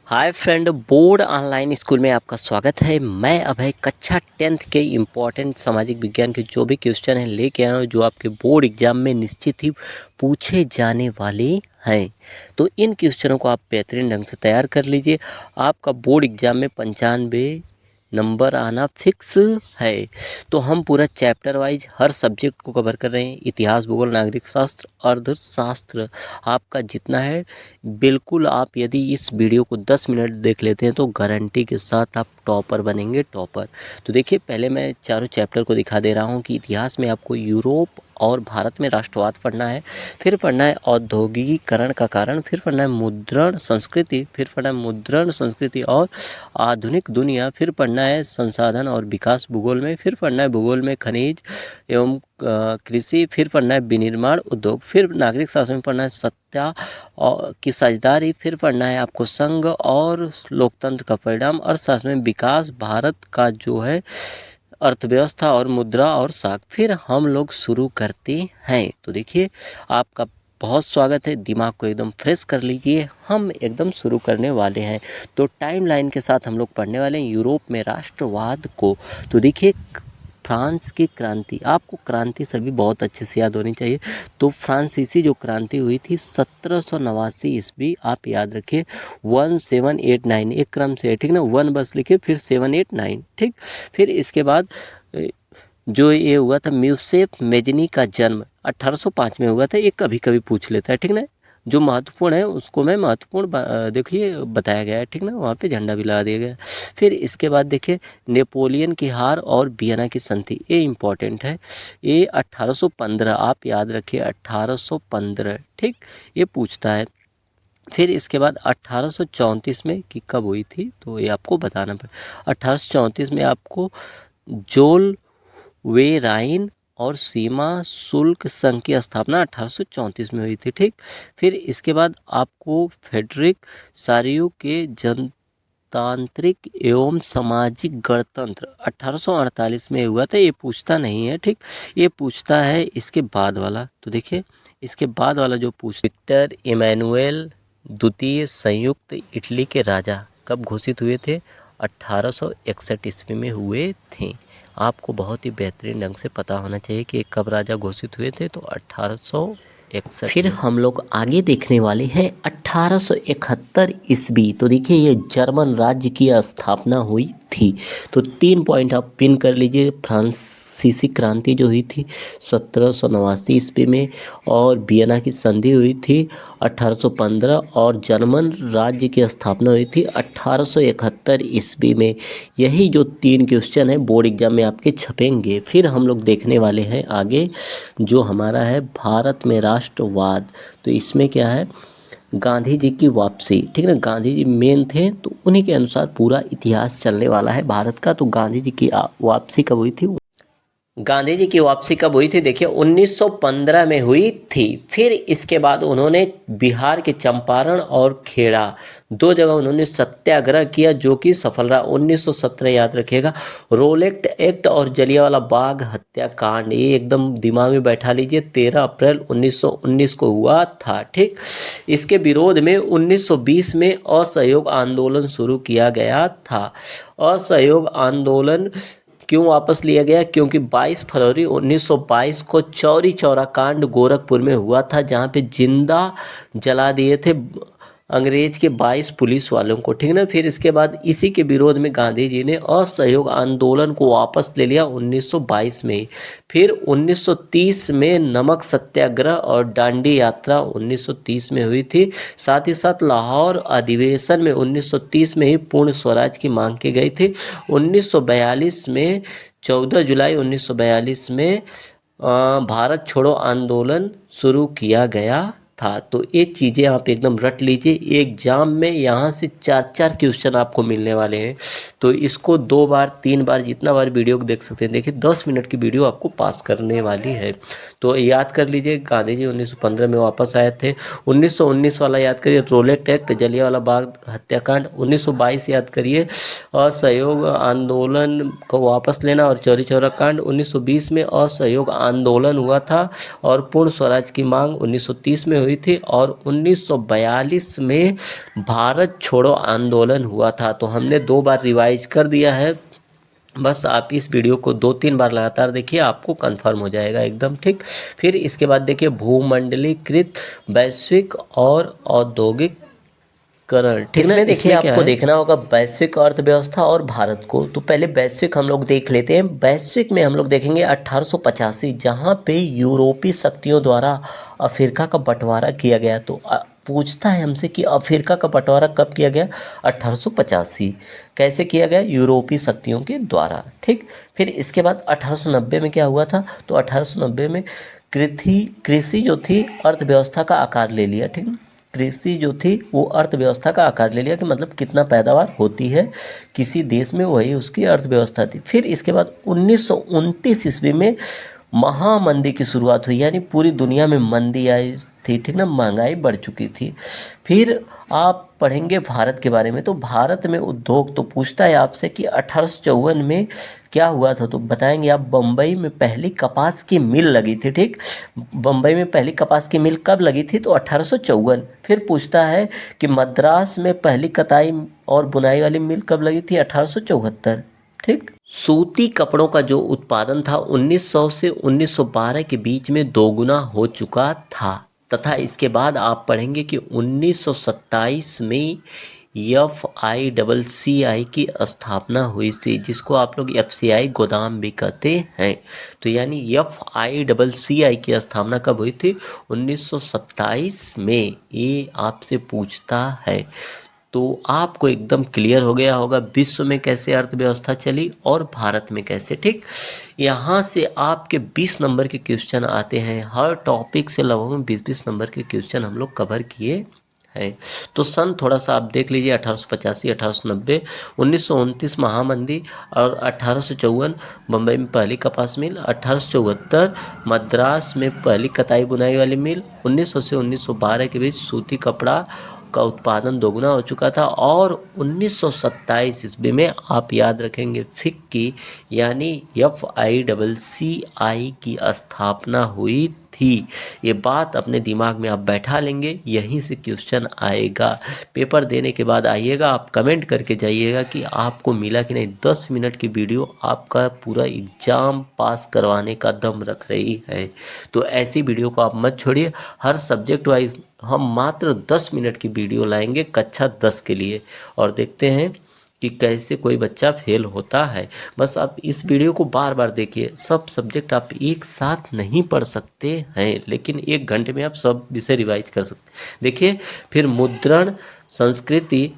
Hi friend, board online school में आपका स्वागत है। मैं अभय कक्षा 10th के इम्पोर्टेंट सामाजिक विज्ञान के जो भी क्वेश्चन हैं लेके आया हूँ, जो आपके बोर्ड एग्जाम में निश्चित ही पूछे जाने वाले हैं। तो इन क्वेश्चनों को आप बेहतरीन ढंग से तैयार कर लीजिए। आपका बोर्ड एग्जाम में 95 नंबर आना फिक्स है। तो हम पूरा चैप्टर वाइज हर सब्जेक्ट को कवर कर रहे हैं। इतिहास, भूगोल, नागरिक शास्त्र, अर्थशास्त्र आपका जितना है, बिल्कुल आप यदि इस वीडियो को 10 मिनट देख लेते हैं तो गारंटी के साथ आप टॉपर बनेंगे, टॉपर। तो देखिए, पहले मैं चारों चैप्टर को दिखा दे रहा हूँ कि इतिहास में आपको यूरोप और भारत में राष्ट्रवाद पढ़ना है, फिर पढ़ना है औद्योगिकीकरण का कारण, फिर पढ़ना है मुद्रण संस्कृति, फिर पढ़ना है मुद्रण संस्कृति और आधुनिक दुनिया, फिर पढ़ना है संसाधन और विकास भूगोल में, फिर पढ़ना है भूगोल में खनिज एवं कृषि, फिर पढ़ना है विनिर्माण उद्योग, फिर नागरिक शासन में पढ़ना है सत्ता की साझेदारी, फिर पढ़ना है आपको संघ और लोकतंत्र का परिणाम, अर्थशास्त्र में विकास, भारत का जो है अर्थव्यवस्था और मुद्रा और साख। फिर हम लोग शुरू करते हैं। तो देखिए, आपका बहुत स्वागत है। दिमाग को एकदम फ्रेश कर लीजिए, हम एकदम शुरू करने वाले हैं। तो टाइमलाइन के साथ हम लोग पढ़ने वाले हैं यूरोप में राष्ट्रवाद को। तो देखिए, फ्रांस की क्रांति, आपको क्रांति सभी बहुत अच्छे से याद होनी चाहिए। तो फ्रांसीसी जो क्रांति हुई थी 1789 ईस्वी, आप याद रखिए 1789, एक क्रम से है, ठीक ना। 1 बस लिखिए, फिर 789, ठीक। फिर इसके बाद जो ये हुआ था, म्यूसेफ मेजनी का जन्म 1805 में हुआ था। ये कभी कभी पूछ लेता है, ठीक ना। जो महत्वपूर्ण है उसको मैं महत्वपूर्ण देखिए बताया गया है, ठीक ना। वहाँ पे झंडा भी लगा दिया गया है। फिर इसके बाद देखिए, नेपोलियन की हार और वियना की संधि, ये इम्पोर्टेंट है। ये 1815, आप याद रखिए 1815, ठीक। ये पूछता है। फिर इसके बाद 1834 में कि कब हुई थी, तो ये आपको बताना पड़ेगा। 1834 में आपको जोल वेराइन और सीमा शुल्क संघ की स्थापना 1834 में हुई थी, ठीक। फिर इसके बाद आपको फेडरिक सारियो के जनतांत्रिक एवं सामाजिक गणतंत्र 1848 में हुआ था। ये पूछता नहीं है, ठीक। ये पूछता है इसके बाद वाला। तो देखिए, इसके बाद वाला जो विक्टर इमैनुएल द्वितीय संयुक्त इटली के राजा कब घोषित हुए थे? 1861 ईस्वी में हुए थे। आपको बहुत ही बेहतरीन ढंग से पता होना चाहिए कि कब राजा घोषित हुए थे, तो 1861। फिर हम लोग आगे देखने वाले हैं 1871 ईस्वी। तो देखिए, ये जर्मन राज्य की स्थापना हुई थी। तो 3 पॉइंट आप पिन कर लीजिए। फ्रांसीसी क्रांति जो हुई थी 1789 ईस्वी में, और वियना की संधि हुई थी 1815, और जर्मन राज्य की स्थापना हुई थी 1871 ईस्वी में। यही जो 3 क्वेश्चन है बोर्ड एग्जाम में आपके छपेंगे। फिर हम लोग देखने वाले हैं आगे, जो हमारा है भारत में राष्ट्रवाद। तो इसमें क्या है, गांधी जी की वापसी, ठीक है ना। गांधी जी मेन थे, तो उन्हीं के अनुसार पूरा इतिहास चलने वाला है भारत का। तो गांधी जी की वापसी कब हुई थी? गांधी जी की वापसी कब हुई थी? देखिए, 1915 में हुई थी। फिर इसके बाद उन्होंने बिहार के चंपारण और खेड़ा, 2 जगह उन्होंने सत्याग्रह किया, जो कि सफल रहा। 1917 याद रखिएगा, रोलेक्ट एक्ट और जलियांवाला बाग हत्याकांड, ये एकदम दिमाग में बैठा लीजिए, 13 अप्रैल 1919 को हुआ था, ठीक। इसके विरोध में 1920 में असहयोग आंदोलन शुरू किया गया था। असहयोग आंदोलन क्यों वापस लिया गया? क्योंकि 22 फरवरी 1922 को चौरी चौरा कांड गोरखपुर में हुआ था, जहां पे जिंदा जला दिए थे अंग्रेज के 22 पुलिस वालों को, ठीक ना। फिर इसके बाद इसी के विरोध में गांधी जी ने असहयोग आंदोलन को वापस ले लिया 1922 में। फिर 1930 में नमक सत्याग्रह और दांडी यात्रा 1930 में हुई थी। साथ ही साथ लाहौर अधिवेशन में 1930 में ही पूर्ण स्वराज की मांग की गई थी। 1942 में 14 जुलाई 1942 में भारत छोड़ो आंदोलन शुरू किया गया था। तो ये चीज़ें आप एकदम रट लीजिए। एग्जाम में यहाँ से 4 क्वेश्चन आपको मिलने वाले हैं। तो इसको 2 बार 3 बार जितना बार वीडियो को देख सकते हैं। देखिए, 10 मिनट की वीडियो आपको पास करने वाली है। तो याद कर लीजिए, गांधी जी 1915 में वापस आए थे। 1919 वाला याद करिए, रोलेट एक्ट, जलियांवाला बाग हत्याकांड। 1922 याद करिए, असहयोग आंदोलन को वापस लेना और चौरी चौरा कांड। 1920 में असहयोग आंदोलन हुआ था और पूर्ण स्वराज की मांग 1930 में हुई थी और 1942 में भारत छोड़ो आंदोलन हुआ था। तो हमने 2 बार रिवाइज कर दिया है, बस आप इस वीडियो को 2-3 बार लगातार देखिए, आपको कंफर्म हो जाएगा एकदम ठीक। फिर इसके बाद देखिए भूमंडलीकृत, वैश्विक और औद्योगिक करण, ठीक ना। देखिए आपको देखना होगा वैश्विक अर्थव्यवस्था और भारत को। तो पहले वैश्विक हम लोग देख लेते हैं। वैश्विक में हम लोग देखेंगे 1885, जहाँ पे यूरोपीय शक्तियों द्वारा अफ्रीका का बंटवारा किया गया। तो पूछता है हमसे कि अफ्रीका का बंटवारा कब किया गया? 1885। कैसे किया गया? यूरोपीय शक्तियों के द्वारा, ठीक। फिर इसके बाद 1890 में क्या हुआ था? तो 1890 में कृषि जो थी अर्थव्यवस्था का आकार ले लिया, ठीक। कृषि जो थी वो अर्थव्यवस्था का आकार ले लिया कि मतलब कितना पैदावार होती है किसी देश में, वही उसकी अर्थव्यवस्था थी। फिर इसके बाद 1929 ईस्वी में महामंदी की शुरुआत हुई, यानी पूरी दुनिया में मंदी आई थी, ठीक ना, महंगाई बढ़ चुकी थी। फिर आप पढ़ेंगे भारत के बारे में। तो भारत में उद्योग, तो पूछता है आपसे कि 1854 में क्या हुआ था? तो बताएंगे आप, बम्बई में पहली कपास की मिल लगी थी, ठीक। बम्बई में पहली कपास की मिल कब लगी थी? तो 1854। फिर पूछता है कि मद्रास में पहली कताई और बुनाई वाली मिल कब लगी थी? 1874, ठीक। सूती कपड़ों का जो उत्पादन था 1900 से 1912 के बीच में दोगुना हो चुका था, तथा इसके बाद आप पढ़ेंगे कि 1927 में FICCI की स्थापना हुई थी, जिसको आप लोग FCI गोदाम भी कहते हैं। तो यानी FICCI की स्थापना कब हुई थी? 1927 में। ये आपसे पूछता है। तो आपको एकदम क्लियर हो गया होगा विश्व में कैसे अर्थव्यवस्था चली और भारत में कैसे, ठीक। यहाँ से आपके 20 नंबर के क्वेश्चन आते हैं। हर टॉपिक से लगभग 20-20 नंबर के क्वेश्चन हम लोग कवर किए हैं। तो सन थोड़ा सा आप देख लीजिए, 1885, 1890, 1929 महामंदी और 1854 बम्बई में पहली कपास मिल, 1874 मद्रास में पहली कताई बुनाई वाली मिल, 1900 से 1912 के बीच सूती कपड़ा का उत्पादन दोगुना हो चुका था और 1927 ईस्वी में आप याद रखेंगे फिक्की यानी FICCI की स्थापना हुई थी। ये बात अपने दिमाग में आप बैठा लेंगे, यहीं से क्वेश्चन आएगा। पेपर देने के बाद आइएगा, आप कमेंट करके जाइएगा कि आपको मिला कि नहीं। 10 मिनट की वीडियो आपका पूरा एग्जाम पास करवाने का दम रख रही है। तो ऐसी वीडियो को आप मत छोड़िए। हर सब्जेक्ट वाइज हम मात्र 10 मिनट की वीडियो लाएंगे कक्षा 10 के लिए, और देखते हैं कि कैसे कोई बच्चा फेल होता है। बस आप इस वीडियो को बार बार देखिए। सब सब्जेक्ट आप एक साथ नहीं पढ़ सकते हैं, लेकिन 1 घंटे में आप सब विषय रिवाइज कर सकते हैं। देखिए, फिर मुद्रण संस्कृति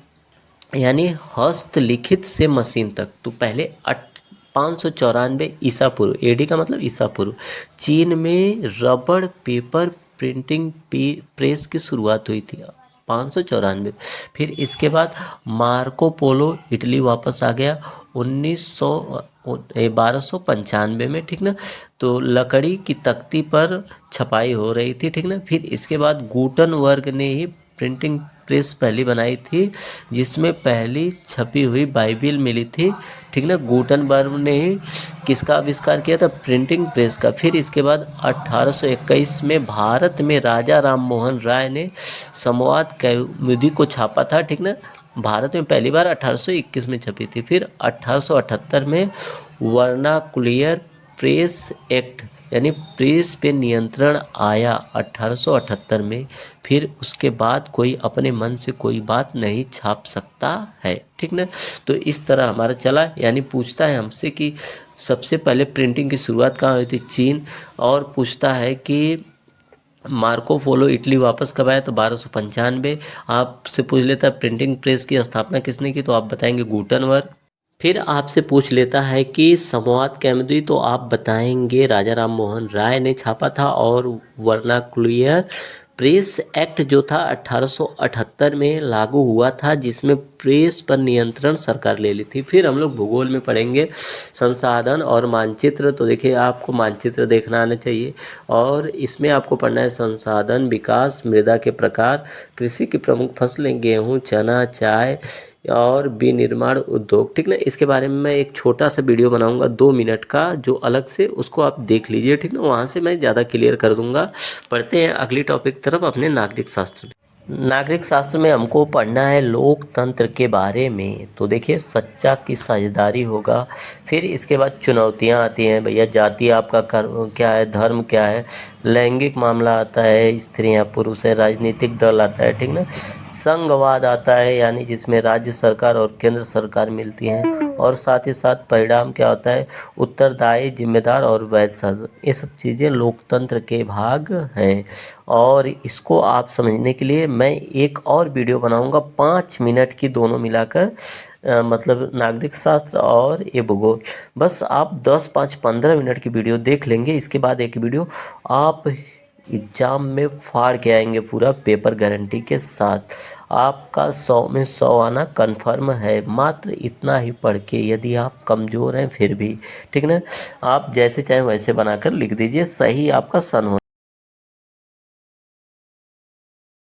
यानी हस्तलिखित से मशीन तक। तो पहले 594 ईसा पूर्व, AD का मतलब ईसा पूर्व, चीन में रबड़ पेपर प्रिंटिंग प्रेस की शुरुआत हुई थी, 594। फिर इसके बाद मार्को पोलो इटली वापस आ गया 1295 में, ठीक ना। तो लकड़ी की तख्ती पर छपाई हो रही थी, ठीक ना। फिर इसके बाद गुटनबर्ग ने ही प्रिंटिंग प्रेस पहली बनाई थी, जिसमें पहली छपी हुई बाइबिल मिली थी, ठीक ना। गुटनबर्ग ने ही किसका आविष्कार किया था? प्रिंटिंग प्रेस का। फिर इसके बाद 1821 में भारत में राजा राम मोहन राय ने संवाद कौमुदी को छापा था, ठीक ना। भारत में पहली बार 1821 में छपी थी। फिर 1878 में वर्नाकुलर प्रेस एक्ट यानी प्रेस पे नियंत्रण आया 1878 में। फिर उसके बाद कोई अपने मन से कोई बात नहीं छाप सकता है, ठीक ना। तो इस तरह हमारा चला। यानी पूछता है हमसे कि सबसे पहले प्रिंटिंग की शुरुआत कहाँ हुई थी? चीन। और पूछता है कि मार्को पोलो इटली वापस कब आया? तो 1295। आपसे पूछ लेता है प्रिंटिंग प्रेस की स्थापना किसने की? तो आप बताएंगे गुटनबर्ग। फिर आपसे पूछ लेता है कि संवाद कौमुदी, तो आप बताएंगे राजा राम मोहन राय ने छापा था। और वर्नाकुलर प्रेस एक्ट जो था 1878 में लागू हुआ था, जिसमें प्रेस पर नियंत्रण सरकार ले ली थी। फिर हम लोग भूगोल में पढ़ेंगे संसाधन और मानचित्र। तो देखिए, आपको मानचित्र देखना आना चाहिए, और इसमें आपको पढ़ना है संसाधन, विकास, मृदा के प्रकार, कृषि की प्रमुख फसलें, गेहूँ, चना, चाय, और विनिर्माण उद्योग, ठीक ना। इसके बारे में मैं एक छोटा सा वीडियो बनाऊंगा 2 मिनट का, जो अलग से, उसको आप देख लीजिए, ठीक ना। वहाँ से मैं ज़्यादा क्लियर कर दूंगा। पढ़ते हैं अगली टॉपिक तरफ अपने नागरिक शास्त्र में। नागरिक शास्त्र में हमको पढ़ना है लोकतंत्र के बारे में। तो देखिए, सच्चा की साझेदारी होगा। फिर इसके बाद चुनौतियां आती हैं भैया, जाति आपका क्या है, धर्म क्या है, लैंगिक मामला आता है, स्त्रियां पुरुष है, राजनीतिक दल आता है, ठीक ना। संघवाद आता है, यानी जिसमें राज्य सरकार और केंद्र सरकार मिलती हैं। और साथ ही साथ परिणाम क्या होता है, उत्तरदायी, जिम्मेदार और वैध। ये सब चीज़ें लोकतंत्र के भाग हैं। और इसको आप समझने के लिए मैं एक और वीडियो बनाऊंगा 5 मिनट की, दोनों मिलाकर, मतलब नागरिक शास्त्र और ये भूगोल। बस आप 10, 5, 15 मिनट की वीडियो देख लेंगे, इसके बाद एक वीडियो आप एग्जाम में फाड़ के आएंगे पूरा पेपर, गारंटी के साथ। आपका 100 में 100 आना कन्फर्म है, मात्र इतना ही पढ़ के। यदि आप कमज़ोर हैं फिर भी, ठीक ना, आप जैसे चाहें वैसे बनाकर लिख दीजिए, सही आपका सन हो।